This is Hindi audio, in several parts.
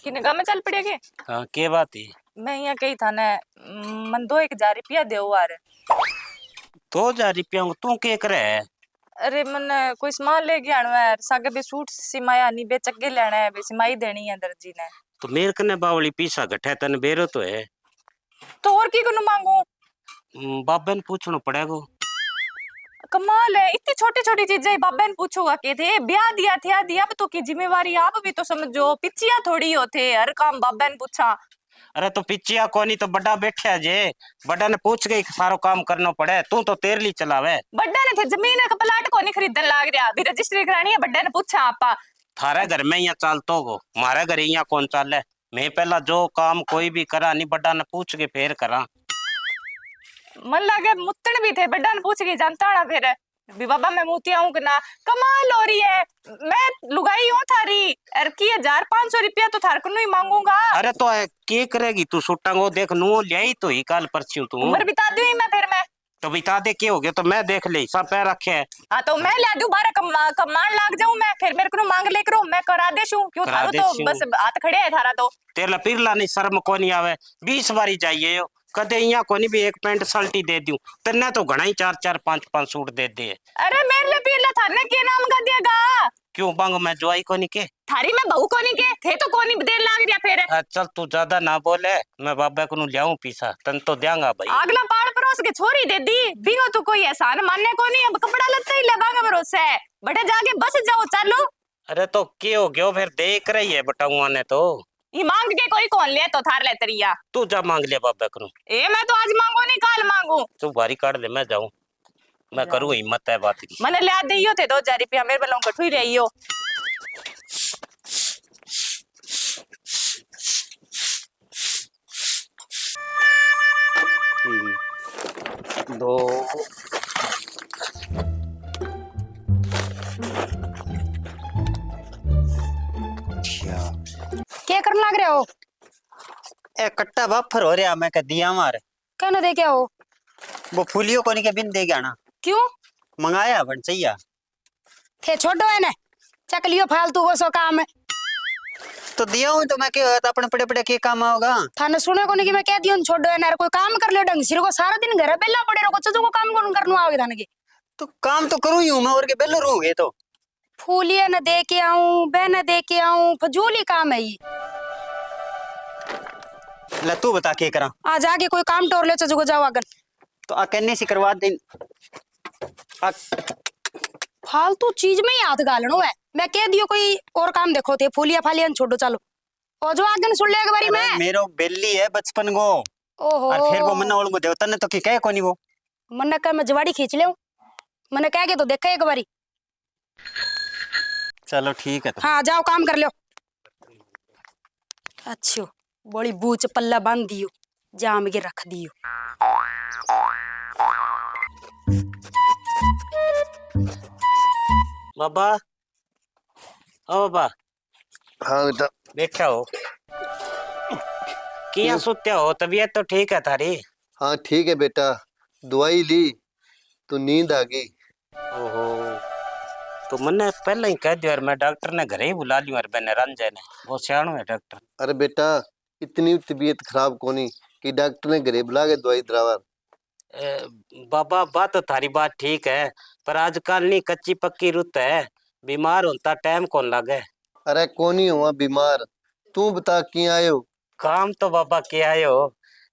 किने गाँव में चल पड़ेगे। हाँ के बात है। मैं यहाँ कही था न मन 2,000 रुपया दे यार। 2,000 रुपया तू के करे है। अरे मन कोई सामान ले गया है सागे भी सूट सिमाया नहीं बे चक्के लेना है बे सिमाई देनी है दर्जी ने। तो मेरे कने बावली पीसा घटे तन बेरो तो है। तो और की कनु मांगू। बाबे ने पूछना पड़ेगा। कमाल है इतनी छोटी छोटी चीजें बाबा ने पूछोगा के थे ब्याह दिया थे दिया अब तो की जिम्मेवारी आप भी तो समझो पिछिया थोड़ी होते हर काम बाबा ने पूछा। अरे तो पिछिया कोनी तो बड़ा बैठा जे बड़ा ने पूछ गई सारो काम करना पड़े तू तो तेरली चलावे। बड्डा ने थे जमीन का प्लाट को नहीं खरीदन लाग रहा भी रजिस्ट्री करानी है बड्डा ने पूछा आपा। थारे घर में यहाँ चालतो गो मारे घर यहाँ कौन चाले मैं पहला जो काम कोई भी करा नहीं बड़ा ने पूछ के फिर करा। मन लगे मुत्तन भी थे बड्डा ने पूछ के जानता ना फिर भी बाबा मैं मोतिया हूँ कि ना कमाल हो रही है मैं लुगाई हूँ थारी और की 1,500 रुपया तो थार को ही मांगूंगा। अरे तो के करेगी तू सुटांगो देख नु ले तो ही काल परची तू उम्र बिता दूं मैं फिर मैं तो बिता दे के हो गया तो मैं देख ले सब पैर रखे है। हाँ तो मैं ला दूं बारह कमान लाग जाऊं मैं फिर मेरे को मांग ले करो मैं करा देशू क्यों थारो तो बस हाथ खड़े है थारा तो तेरा पिरला नहीं शर्म को नहीं आवे 20 बारी चाहिए यो कदे यहाँ कोनी भी एक पैंट शर्ट ही दे दूं तन्ने तो घना ही 4-4 5-5 सूट दे दे। अरे मेरे लिए पिरला थाने के नाम का देगा क्यों बांग मैं जोई कोनी के थारी में बहू कोनी के थे तो कोनी देर लाग रहा फिर। चल तू ज्यादा ना बोले मैं बाबा को लियाऊं पीसा तन तो देंगा भाई। अगला पाल परोस के छोरी दे दी बिनो तो कोई एहसान मानने को नहीं अब कपड़ा लत्ता ही लगागा भरोसा है बटे जाके बस जाओ चलो। अरे तो के हो गयो फिर देख रही है बटाऊआ ने तो ये मांग के कोई कौन ले तो थार ले तरिया तू जा मांग ले बाबा करूं ए मैं तो आज मांगू नहीं कल मांगू तू बारी काट ले मैं जाऊं मैं करूं हिम्मत है बात की मैंने लिया दियो थे 2,000 रुपया मेरे बलों कठुई रहियो। दो क्या करने लग रहे हो। ए कट्टा बाफर हो रहा मैं कह दिया मार कहना दे क्या हो वो फूलियो को नहीं के बिन दे गया ना क्यों मंगाया बन चाहिए थे छोड़ो है ना चक लियो फालतू वो सो काम है तो दिया हूं तो मैं क्या तो अपने पड़े पड़े के काम होगा थाने सुने को नहीं कि मैं कह दियो छोड़ो है ना कोई काम कर लियो ढंग सिर को सारा दिन घर बेला पड़े रहो कुछ को काम कौन करना आओगे थाने के तो काम तो करूं ही हूं मैं और के बेलो रहूंगे तो फूलिया न दे के आऊं बहन दे के आऊं फजूली काम है ये। ले तू बता के करा आज आगे कोई काम टोर ले चजो को जाओ अगर तो आ कहने से करवा दे फालतू चीज में ही हाथ गालनो है मैं कह दियो कोई और काम देखो थे फूलिया फालिया छोड़ो चलो और जो आगे सुन ले एक बारी मैं मेरो बेली है बचपन को ओहो और फिर वो मन्ना ओलगो देवता ने तो की कहे कोनी वो मन्ना का मैं जवाड़ी खींच ले मैंने कह के तो देखा एक बारी चलो ठीक है तो हाँ जाओ काम कर लो। अच्छो बड़ी बूच पल्ला बांध दियो जाम के रख दियो। बाबा ओ बाबा हाँ बेटा बैठा हो किया सोते हो तबीयत तो ठीक है थारी। हाँ ठीक है बेटा दवाई ली तो नींद आ गई। ओहो तो मैंने पहले ही कह दिया और मैं डॉक्टर ने घरे ही बुला लिया और मैंने रंजन है वो सियाणो है डॉक्टर। अरे बेटा इतनी तबीयत खराब कोनी कि डॉक्टर ने घरे बुला के दवाई दरावा। बाबा बात तो थारी बात ठीक है पर आजकल नहीं कच्ची पक्की रुत है बीमार होता टाइम कौन लगे। अरे कोनी हुआ बीमार तू बता किया आयो। काम तो बाबा क्या आयो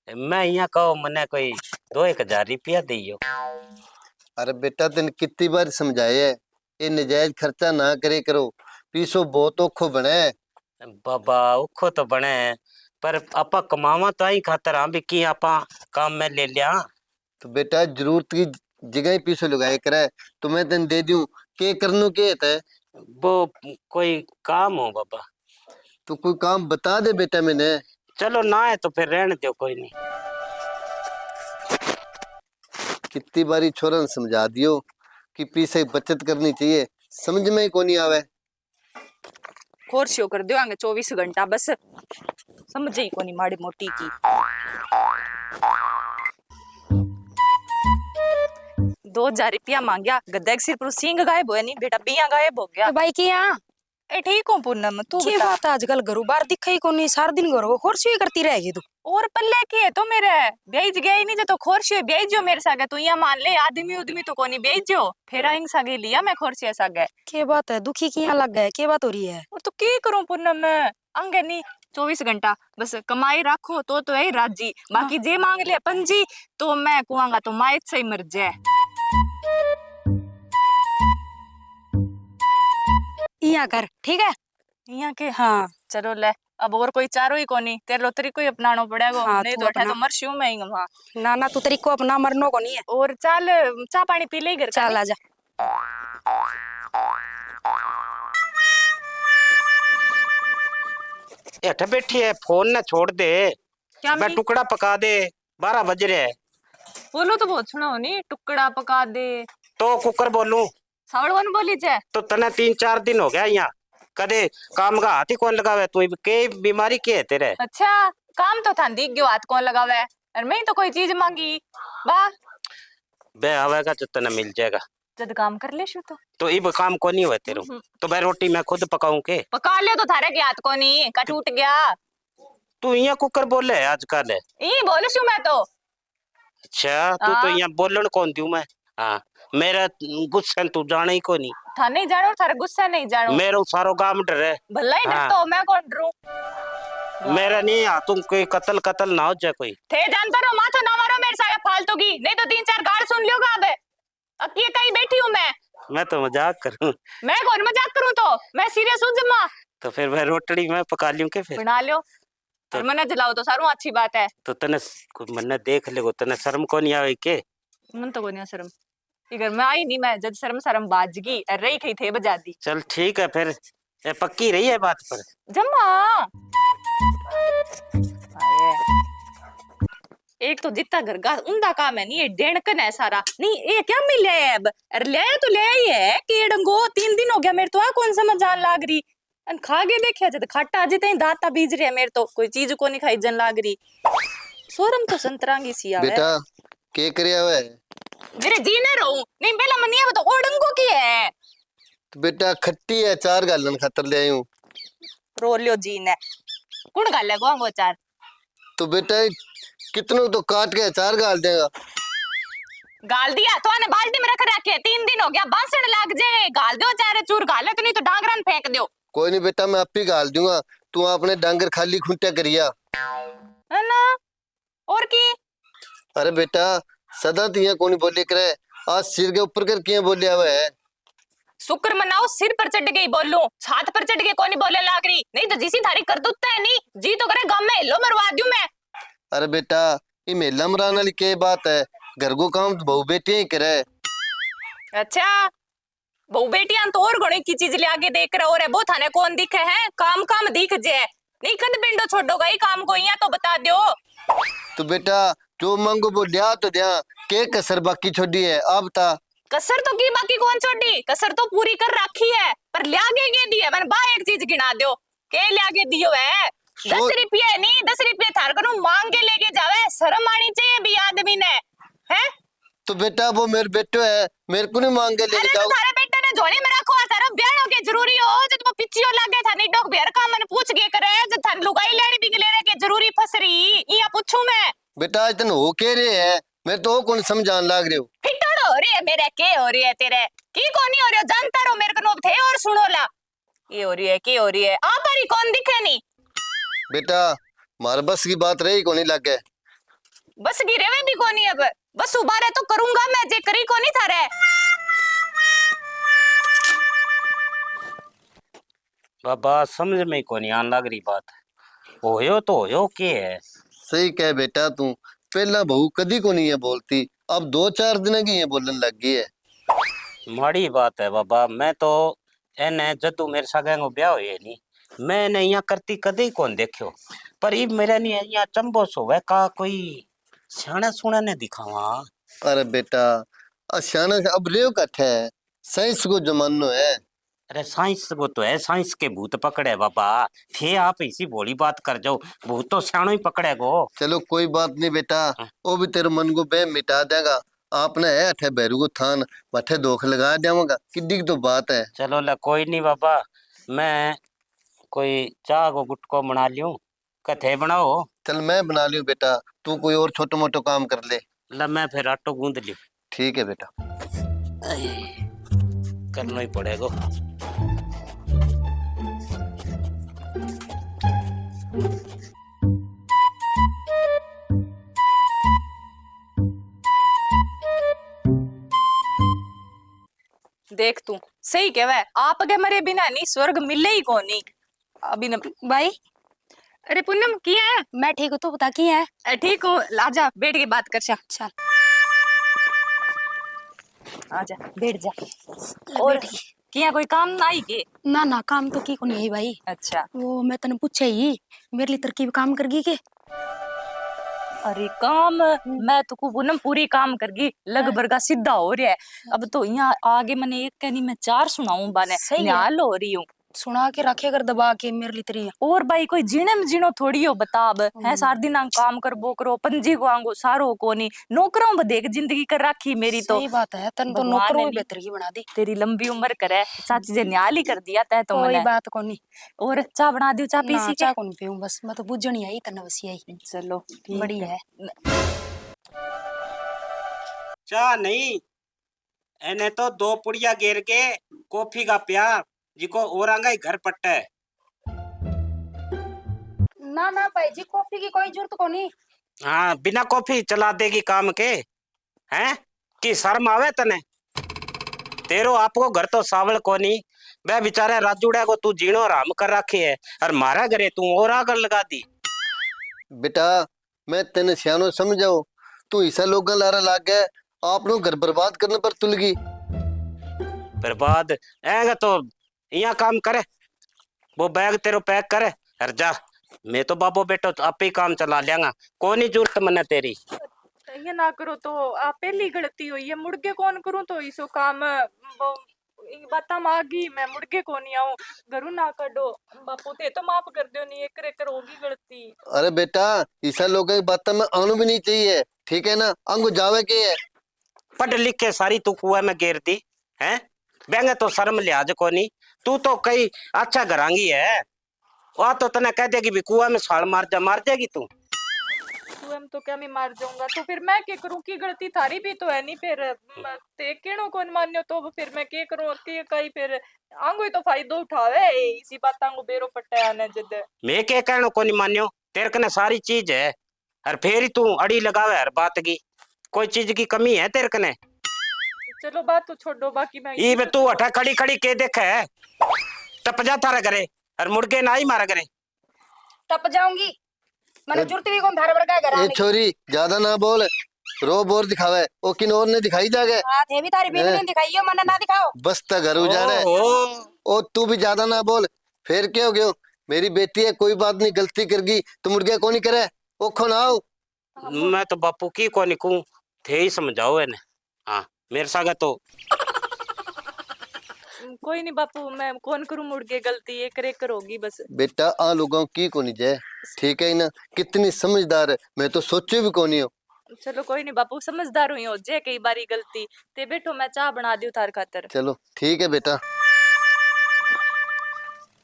मैं यहाँ कहो मने कोई 2,000 रुपया दियो। अरे बेटा तेन कितनी बार समझाया है ये नजायज खर्चा ना करे करो पीसो बहुत औखो बने। बाबा उखो तो बने पर आपा कमावा तो आई खातर हम भी की आपा काम में ले लिया। तो बेटा जरूरत की जगह ही पीसो लगाए करे तो मैं तेन दे दूं के करनू के है वो कोई काम हो बाबा तो कोई काम बता दे बेटा मैंने। चलो ना है तो फिर रहने दो कोई नहीं। कितनी बारी छोरा ने समझा दियो कि पीसे बचत करनी चाहिए समझ में ही कोनी आवे। खोरशियो कर दियो आगे 24 घंटा बस समझ ही कोनी माड़ी मोटी की। 2,000 रुपया मांगया, गद्दे के सिर पर सिंग गायब हुए नहीं बेटा, बिया गायब हो गया। तो भाई की यहाँ ए ठीक हूँ पूनम, तू की बता। बात है, आजकल घरों बाहर दिखा ही कोनी, सारा दिन घरों खोरसी करती रहेगी तू। और पल्ले की है तो मेरे बेच गया ही नहीं, जो तो खोरसी बेच जो मेरे सागे, तू यहाँ मान ले आदमी उदमी तो कोनी बेच जो, फिर आइंग सागे लिया मैं खोरसी सागे। के बात है, दुखी की यहाँ लग गए, के बात हो रही है? और तो की करूं पूनम मैं, अंगे नहीं 24 घंटा बस कमाई रखो तो है राजी, बाकी जे मांग ले पंजी तो मैं कुआंगा तो मायत से ही मर जाए। यहाँ कर ठीक है। यहाँ के हाँ चलो ले, अब और कोई चारो ही कोनी, तेरे लोतरी को ही अपनानो पड़ेगा। हाँ, नहीं तू तो अठा अपना। तो मरशू मैं ही वहाँ। ना ना, तू तरीको अपना, मरनो को नहीं है। और चाल चा पानी पी ले घर का। चल आजा। अठ बैठी है, फोन न छोड़ दे, क्या मैं मैं टुकड़ा पका दे, 12 बज रहे हैं। बोलो तो बहुत सुना नहीं, टुकड़ा पका दे तो कुकर बोलूं सावड़ वन बोली जे। तो तने 3-4 दिन हो गया यहाँ, कदे काम का हाथ ही कौन लगावे, तू के बीमारी के है तेरे? अच्छा काम तो था दिख गयो, हाथ कौन लगावे, और मैं तो कोई चीज मांगी वाह, बे आवेगा तो तने मिल जाएगा। जद काम कर ले शू तो इब काम को नहीं हुआ तेरे, तो मैं रोटी मैं खुद पकाऊं के? पका लियो तो थारे के हाथ को नहीं का टूट गया। तू यहाँ कुकर बोले है आजकल? ई बोल शू मैं तो। अच्छा तू तो हाँ। यहाँ बोलन कौन दू मैं? हाँ मेरा गुस्सा तू जाने ही को नहीं, था नहीं जानो, थारे गुस्सा नहीं जानो, मेरा सारो गांव डरे। भला ही हाँ। डरतो हो, मैं कौन डरूं? मेरा नहीं आ, तुम कोई कत्ल ना हो जाए कोई। थे जानता रहो माथा ना मारो मेरे सागे फालतू की, नहीं तो 3-4 गाड़ सुन लियोगा। अब ये कहीं बैठी हूँ मैं तो मजाक करूं। मैं कौन मजाक करूं, तो मैं सीरियस हूँ जम्मा। तो फिर मैं रोटड़ी मैं पका लूं के फिर? बना लियो तो- और मने जलाओ तो सारू अच्छी बात है। तो तने मन्ने देख ले, तने शर्म को नहीं आवे के? मन तो कोई नहीं शर्म, इधर मैं आई नहीं, मैं जब शर्म बाजगी रही कही थे बजा दी। चल ठीक है फिर, ये पक्की रही है बात पर। जम्मा एक तो जितना घर का उंदा काम है नहीं, ये डेणकन है सारा नहीं, ये क्या मिले है अब, अरे ले तो ले ही है केड़ंगो, 3 दिन हो गया मेरे तो, आ कौन समझ आन लाग रही, अन खा के देखिया जब खाटा अजे तई दांता बीज रहे मेरे तो, कोई चीज को नहीं खाई जन लाग रही, सोरम तो संतरांगी सी आवे। बेटा के करया हुआ है? मेरे जी न रहूं नहीं, पहला मनिया वो तो ओडंगो की है। तो बेटा खट्टी है, 4 गालन खातर ले आई हूँ। रो लियो जी ने, कुण गाले गो वो 4? तो बेटा कितनों तो काट के 4 गाल देगा। गाल दिया तो आने बाल्टी में रख रखे, 3 दिन हो गया बांसण लाग जाए, गाल दो 4 चूर गाले तो नहीं तो डांगरान फेंक दो। कोई नहीं बेटा, मैं आप ही गाल दूंगा, तू अपने डांगर खाली खूंटा करिया। है ना और की? अरे बेटा सदा तिया कोनी बोले करे, आज सिर के ऊपर कर किया बोले हुआ है। शुक्र मनाओ सिर पर चढ़ गई बोलूं, छात पर चढ़ के कोनी बोले लाग रही, नहीं तो जिसी थारी कर दूता है नहीं जी तो करे गांव में हिलो मरवा दूं मैं। अरे बेटा ये मेला मराने वाली क्या बात है, घर को काम तो बहू बेटियां ही करे। अच्छा बहु बेटियां तो और घणी की चीज ले आगे देख रहे, और है वो थाने कौन दिखे है, काम काम दिख जे नहीं, कद पिंडो छोड़ोगा ही काम को, यहाँ तो बता दो। तो बेटा जो मांगो वो लिया तो दिया, के कसर बाकी छोड़ी है आप बता। कसर तो की बाकी कौन छोड़ी, कसर तो पूरी कर रखी है, पर लियागे के दिए मैंने बा एक चीज गिना दो, के लियागे दियो है 10 रुपये नहीं, 10 रुपये थार करूं मांग के लेके जावे, शर्म आनी चाहिए भी आदमी ने है। तो बेटा वो मेरे बेटो है, मेरे को नहीं मांग के अरे लेके तो जाओ। थारे बेटे ने झोली में रखो, थारा ब्याह के जरूरी हो, जब वो पिछियो लागे थानी डॉग बेर का मन पूछ के करे, जब थान लुगाई लेनी भी ले रे के जरूरी फसरी, इया पूछूं मैं। बेटा इतन हो के रे है, मैं तो कौन समझान लाग रहे हो। फिटड़ हो रही है मेरे, के हो रही है तेरे की कोनी हो रही हो, जानता रहो मेरे को नोब थे और सुनो ला, ये हो रही है की हो रही है, आप हरी कौन दिखे नहीं। बेटा मार बस की बात रही को नहीं लग गए, बस गिरे हुए भी कोनी, अब बस उबारे तो करूंगा मैं, जे करी कोनी थारे। बाबा समझ में को नहीं आन लग रही बात, होयो तो होयो के है। सही कह बेटा तू, पहला बहू कदी को नहीं है बोलती, अब 2-4 दिन की है बोलने लग गई है। माड़ी बात है बाबा, मैं तो एने जदू मेरे सागे को ब्याह हुए नहीं, मैंने यहाँ करती कदे कौन देखियो, पर इब मेरा नहीं यहाँ चंबो सोवे का कोई सियाना सुना ने दिखावा। अरे बेटा अचानक से अब रेव कट्ठे है, साइंस को जमानो है। अरे साइंस को तो है, साइंस के भूत पकड़े बाबा, थे आप इसी भोली बात कर जाओ, भूत तो सियाणो ही पकड़े गो। चलो कोई बात नहीं बेटा, वो भी तेरे मन को बे मिटा देगा, आपने है अठे बैरू को थान मठे दोख लगा जाऊंगा किड्डी की तो बात है। चलो ला कोई नहीं बाबा, मैं कोई चाह को गुटको बना लियूं, कथे बनाओ। चल मैं बना लियो बेटा, तू कोई और छोटो मोटो काम कर ले। ला मैं फिर आटो गूंद लियो। ठीक है बेटा। करना ही पड़ेगा। देख तू सही कहवा है, आप अगे मरे बिना नहीं स्वर्ग मिले ही कोनी। अभी न भाई अरे पूनम किया है? मैं ठीक हूँ, तू बता की है? ठीक हूँ, लाजा बैठ के बात कर सा। चल आजा बैठ जा। और किया कोई काम आई के? ना ना काम तो की को नहीं है भाई। अच्छा वो मैं तने पूछे ही मेरे लिए तरकीब काम करगी के? अरे काम मैं तो पूनम पूरी काम करगी, लगभग का सीधा हो रहा है। अब तो यहाँ आगे मैंने एक कहनी मैं चार सुनाऊं बाने, सही है। न्याल हो रही हूँ। सुना के रखे कर दबा के मेरे लिए तेरी। और भाई कोई जीने में जीनो थोड़ी हो बताब है, सार दिन आंग काम कर बो करो, पंजी को आंगो सारो को नहीं, नौकरों में देख जिंदगी कर रखी मेरी तो। सही बात है, तन तो भगवान नौकरों ने भी नी- बेहतर की बना दी। तेरी लंबी उम्र करे, चाची जे न्याल ही कर दिया तय तो कोई मैंने। बात को नहीं। और चाय बना दियो, चाय ना पीसी चाह के? को नहीं पीऊं, बस मैं तो बुझ नहीं आई तने बस यही चलो ठीक बड़ी है। चाह नहीं, एने तो दो पुड़िया गेर के कॉफी का प्यार जिको औरंगा ही घर पट्टा है। ना ना भाई जी कॉफी की कोई जरूरत को नहीं। हाँ बिना कॉफी चला देगी काम के, हैं कि शर्म आवे तने? तेरो आपको घर तो सावल कोनी, वे बेचारे राजूड़ा को तू जीणो आराम कर रखी है, और मारा घरे तू और आग लगा दी। बेटा मैं तेने सियानो समझाओ, तू ऐसा लोग लारा लाग गए, आप लोग घर बर्बाद करने पर तुल गई। बर्बाद ऐगा तो यहाँ काम करे, वो बैग तेरो पैक करे और जा। मैं तो बाबू बेटो आप ही काम चला लेंगा, कोनी जरूरत मने तेरी। ये ना करो तो आप पहली गलती हुई है, मुड़के कौन करूं तो इसो काम वो बाता मागी मैं मुड़के को नहीं आऊं, घरू ना काढो बापू ते तो माफ कर दो, नहीं एक कर होगी गलती। अरे बेटा ऐसा लोग की बात में आनू भी नहीं चाहिए, ठीक है ना? अंगू जावे के है। पढ़ लिख के सारी तू कुआ में गिरती है, बेंगे तो शर्म लिहाज कोनी। तू तो कई अच्छा घरांगी है, वह तो तने कह देगी भी कुआ में साल मार जा, मार जाएगी तू। तू हम तो क्या मैं मार जाऊंगा, तो फिर मैं क्या करूं? की गलती थारी भी तो है नहीं, फिर ते केनो कौन मान्यो तो फिर मैं क्या करूं? के कई फिर आंगो ही तो फायदा उठावे इसी बात आंगो बेरो पट्टे आने जद। मैं क्या कहनो कोनी मान्यो, तेरे कने सारी चीज है, और फिर ही तू अड़ी लगावे हर बात की। कोई चीज की कमी है तेरे कने? चलो बात तो छोड़ो, बाकी मैं ई बे तू हटा खड़ी खड़ी के देखे है, टप जा थारे घरे और मुड़के ना ही मारा करे। टप जाऊंगी मैंने जरूरत भी कौन धारे वर्गा घर ए आने की। छोरी ज्यादा ना बोल, रो बोर दिखावे ओ किन और ने दिखाई जागे। हाथ है भी तारी बीवी ने दिखाई है, मैंने ना दिखाओ। बस ता घर उजाड़े। ओहो, ओ तू भी ज्यादा ना बोल, फिर क्या हो गयो? मेरी बेटी है, कोई बात नहीं, गलती कर गई तो मुड़ गया कौन करे? ओ खोन आओ। मैं तो बापू की कोनी कहूं, थे ही समझाओ इन्हें। हाँ मेरे सागे तो कोई नहीं बापू, मैं कौन करूं मुड़ के गलती, एक कर होगी बस। बेटा आ लोगों की कोनी जय, ठीक है ना? कितनी समझदार है, मैं तो सोचे भी कोनी हो। चलो कोई नहीं बापू, समझदार हुई हो जे कई बारी गलती। ते बैठो मैं चाह बना दियो थार खातर। चलो ठीक है बेटा।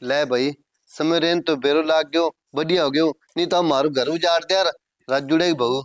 ले भाई समय रेन तो बेरो लाग गयो, बढ़िया हो गयो, नहीं तो हमारू घर उजाड़ दिया राजूड़े की बहू।